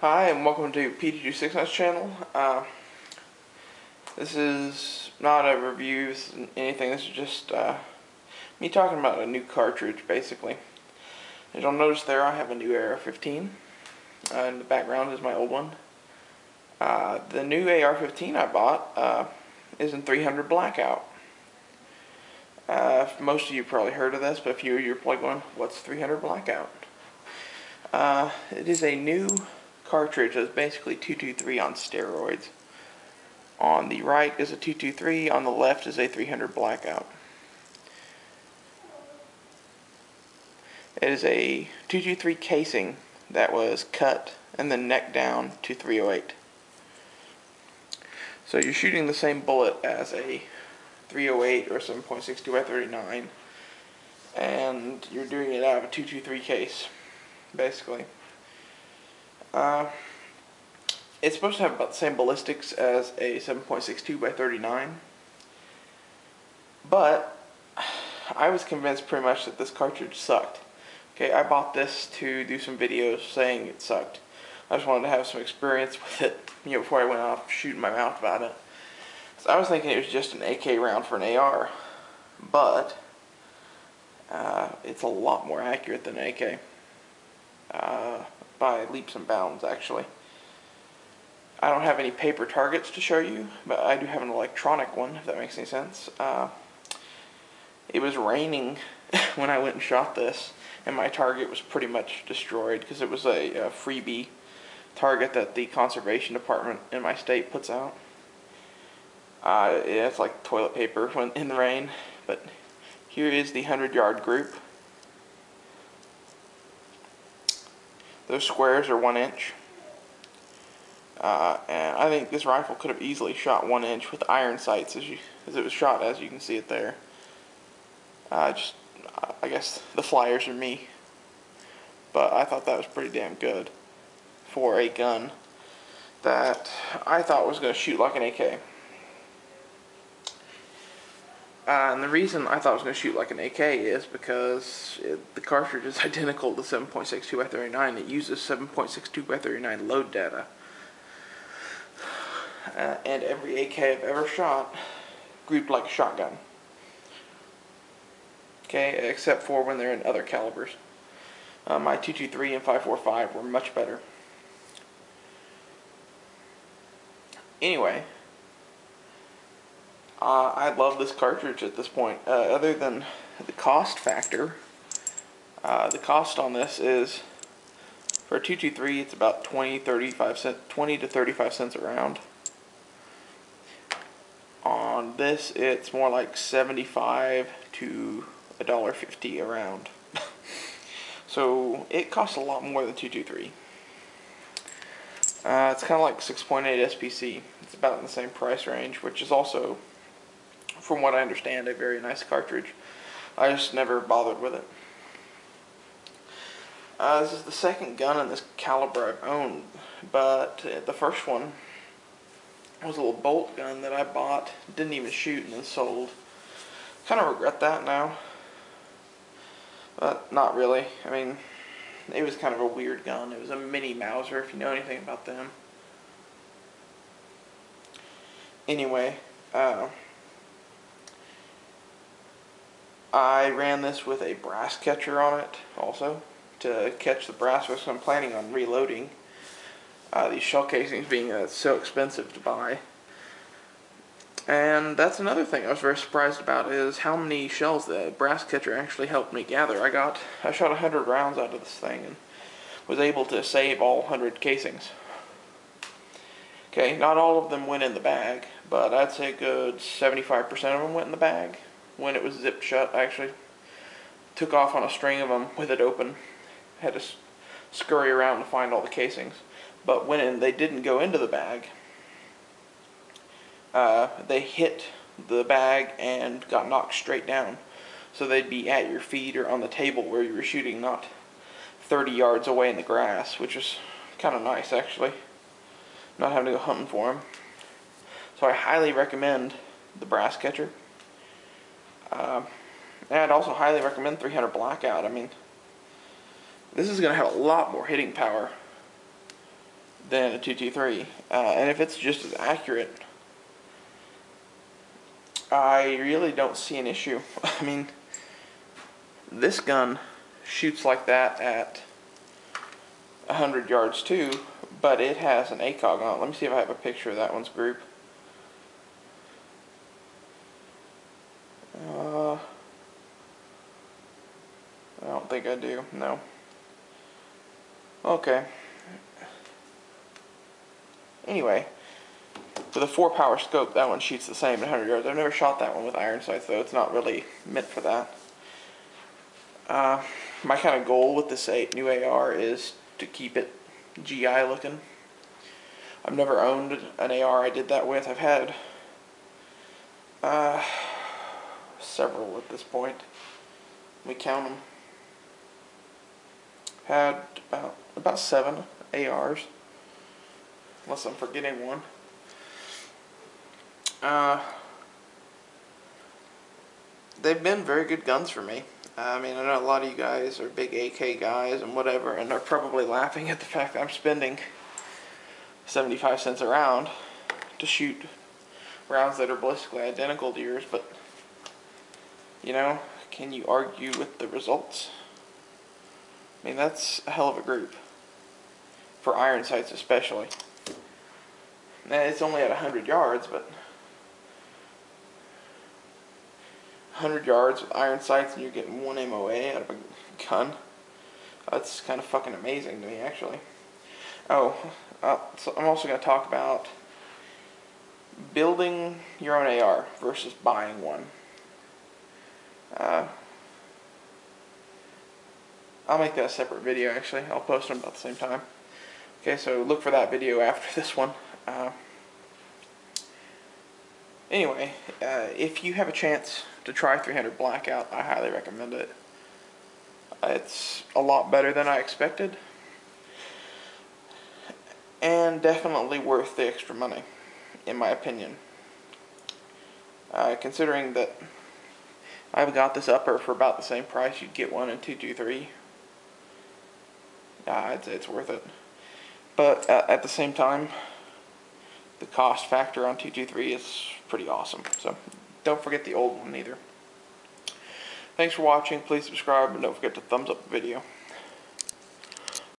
Hi, and welcome to PT269's channel. This is not a review, this isn't anything. This is just me talking about a new cartridge, basically. As you'll notice there, I have a new AR-15. In the background is my old one. The new AR-15 I bought is in 300 blackout. Most of you probably heard of this, but a few of you are probably going, what's 300 blackout? It is a new cartridge that's basically 223 on steroids. On the right is a 223, on the left is a 300 blackout. It is a 223 casing that was cut and then necked down to 308. So you're shooting the same bullet as a 308 or 7.62 by 39, and you're doing it out of a 223 case, basically. It's supposed to have about the same ballistics as a 7.62 by 39, but I was convinced pretty much that this cartridge sucked. Okay, I bought this to do some videos saying it sucked. I just wanted to have some experience with it, before I went off shooting my mouth about it. So I was thinking it was just an AK round for an AR, but it's a lot more accurate than an AK. By leaps and bounds, actually. I don't have any paper targets to show you, but I do have an electronic one, if that makes any sense. It was raining when I went and shot this, and my target was pretty much destroyed because it was a freebie target that the conservation department in my state puts out. It's like toilet paper when in the rain, but here is the 100-yard group. Those squares are 1 inch. And I think this rifle could have easily shot 1 inch with iron sights as it was shot, as you can see it there. I guess the flyers are me. But I thought that was pretty damn good for a gun that I thought was going to shoot like an AK. And the reason I thought it was going to shoot like an AK is because the cartridge is identical to 7.62 by 39. It uses 7.62 by 39 load data. And every AK I've ever shot grouped like a shotgun. Okay, except for when they're in other calibers. My 223 and 545 were much better. Anyway, I love this cartridge at this point. Other than the cost factor, the cost on this is, for a 223, it's about 20 to 35 cents a round. On this, it's more like 75 to $1.50 a round. So it costs a lot more than 223. It's kind of like 6.8 SPC. It's about in the same price range, which is also, from what I understand, a very nice cartridge. I just never bothered with it. This is the second gun in this caliber I've owned, but the first one was a little bolt gun that I bought, didn't even shoot, and then sold. Kind of regret that now, but not really. I mean, it was kind of a weird gun. It was a mini Mauser, if you know anything about them. Anyway, I ran this with a brass catcher on it also to catch the brass, which I'm planning on reloading. These shell casings being so expensive to buy. And that's another thing I was very surprised about, is how many shells the brass catcher actually helped me gather. I shot 100 rounds out of this thing and was able to save all 100 casings. Okay, not all of them went in the bag, but I'd say a good 75% of them went in the bag. When it was zipped shut, I actually took off on a string of them with it open. Had to scurry around to find all the casings. But when they didn't go into the bag, they hit the bag and got knocked straight down. So they'd be at your feet or on the table where you were shooting, not 30 yards away in the grass, which is kind of nice, actually. Not having to go hunting for them. So I highly recommend the brass catcher. And I'd also highly recommend 300 blackout. I mean, this is going to have a lot more hitting power than a 223. And if it's just as accurate, I really don't see an issue. I mean, this gun shoots like that at 100 yards too, but it has an ACOG on it. Let me see if I have a picture of that one's group. I don't think I do, no. Okay. Anyway, with a 4-power scope, that one shoots the same at 100 yards. I've never shot that one with iron sights, though. It's not really meant for that. My kind of goal with this new AR is to keep it GI looking. I've never owned an AR I did that with. I've had several at this point. We count them. Had about 7 ARs, unless I'm forgetting one. They've been very good guns for me. I mean, I know a lot of you guys are big AK guys and whatever, and are probably laughing at the fact that I'm spending 75 cents a round to shoot rounds that are ballistically identical to yours, but, you know, can you argue with the results? I mean, that's a hell of a group. For iron sights especially. Now, it's only at 100 yards, but 100 yards with iron sights and you're getting 1 MOA out of a gun. That's kind of fucking amazing to me, actually. Oh, so I'm also going to talk about building your own AR versus buying one. I'll make that a separate video, actually. I'll post them about the same time. Okay, so look for that video after this one. Anyway, if you have a chance to try 300 Blackout, I highly recommend it. It's a lot better than I expected, and definitely worth the extra money, in my opinion. Considering that I've got this upper for about the same price you'd get one in 223, I'd say it's worth it. But at the same time, the cost factor on 223 is pretty awesome. So don't forget the old one either. Thanks for watching. Please subscribe and don't forget to thumbs up the video.